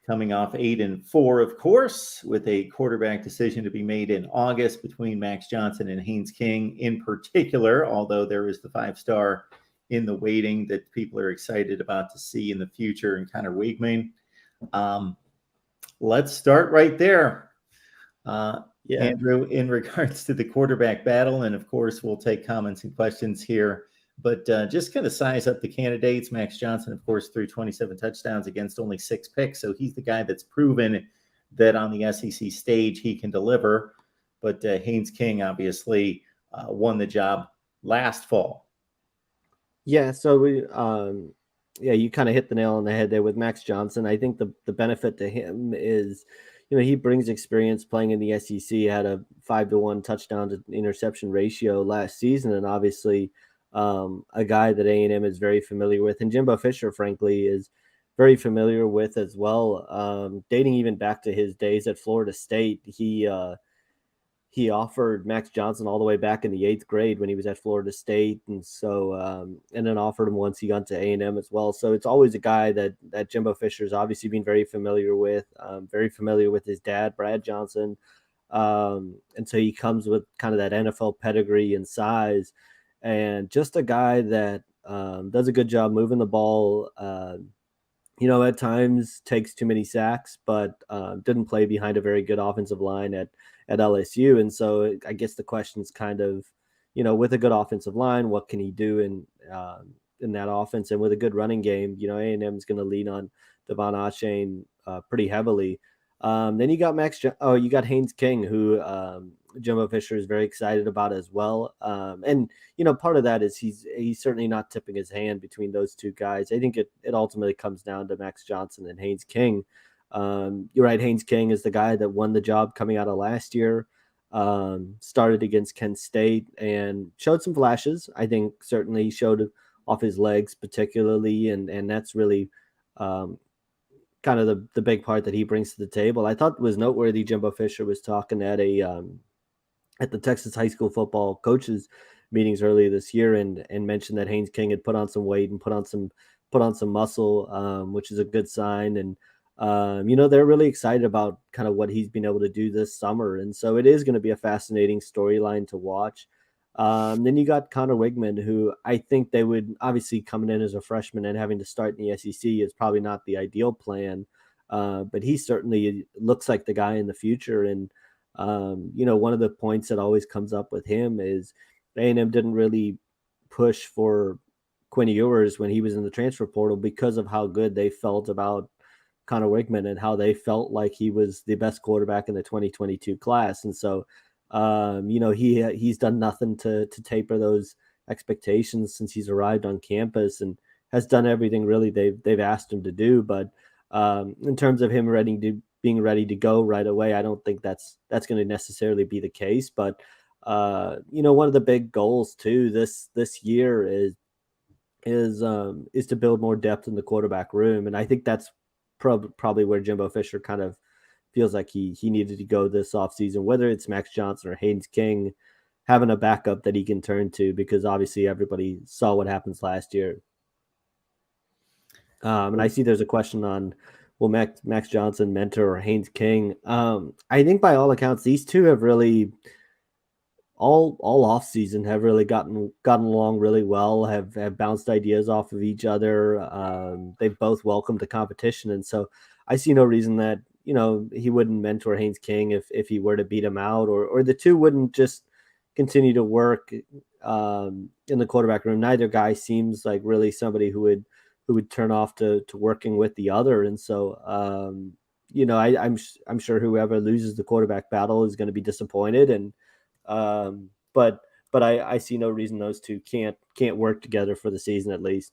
coming off 8-4, of course, with a quarterback decision to be made in August between Max Johnson and Haynes King in particular, although there is the 5-star in the waiting that people are excited about to see in the future in Conner Weigman. Let's start right there. Andrew, in regards to the quarterback battle, and of course, we'll take comments and questions here, but just kind of size up the candidates. Max Johnson, of course, threw 27 touchdowns against only 6 picks, so he's the guy that's proven that on the SEC stage he can deliver. But Haynes King obviously won the job last fall. Yeah, so you kind of hit the nail on the head there with Max Johnson. I think the benefit to him is, he brings experience playing in the SEC, had a 5-to-1 touchdown to interception ratio last season, and obviously a guy that A&M is very familiar with, and Jimbo Fisher, frankly, is very familiar with as well. Dating even back to his days at Florida State, he offered Max Johnson all the way back in the 8th grade when he was at Florida State, and so and then offered him once he got to A&M as well. So it's always a guy that Jimbo Fisher's obviously been very familiar with his dad, Brad Johnson, and so he comes with kind of that NFL pedigree and size, and just a guy that does a good job moving the ball. At times takes too many sacks, but didn't play behind a very good offensive line at LSU. And so I guess the question is kind of, with a good offensive line, what can he do in that offense? And with a good running game, A&M is going to lean on Devon Achane pretty heavily. Then you got Haynes King, who Jimbo Fisher is very excited about as well. And part of that is he's certainly not tipping his hand between those two guys. I think it ultimately comes down to Max Johnson and Haynes King. You're right, Haynes King is the guy that won the job coming out of last year. Started against Kent State and showed some flashes. I think certainly showed off his legs particularly, and that's really kind of the big part that he brings to the table. I thought was noteworthy. Jimbo Fisher was talking at the Texas high school football coaches meetings earlier this year, and mentioned that Haynes King had put on some weight and put on some muscle, which is a good sign. And they're really excited about kind of what he's been able to do this summer, and so it is going to be a fascinating storyline to watch. Then you got Conner Weigman, who I think they would obviously coming in as a freshman and having to start in the SEC is probably not the ideal plan. But he certainly looks like the guy in the future. And, one of the points that always comes up with him is A&M didn't really push for Quinn Ewers when he was in the transfer portal because of how good they felt about Conner Weigman and how they felt like he was the best quarterback in the 2022 class. And so, he's done nothing to taper those expectations since he's arrived on campus, and has done everything really they've asked him to do. But in terms of him being ready to go right away, I don't think that's going to necessarily be the case. But one of the big goals too this year is to build more depth in the quarterback room, and I think that's probably where Jimbo Fisher kind of feels like he needed to go this offseason, whether it's Max Johnson or Haynes King, having a backup that he can turn to, because obviously everybody saw what happens last year. And I see there's a question on, will Max Johnson mentor or Haynes King? I think by all accounts, these two have really all off season have really gotten along really well, have bounced ideas off of each other. They've both welcomed the competition. And so I see no reason that, he wouldn't mentor Haynes King if he were to beat him out, or the two wouldn't just continue to work in the quarterback room. Neither guy seems like really somebody who would turn off to working with the other. And so, I'm sure whoever loses the quarterback battle is going to be disappointed. And, but I see no reason those two can't work together for the season at least.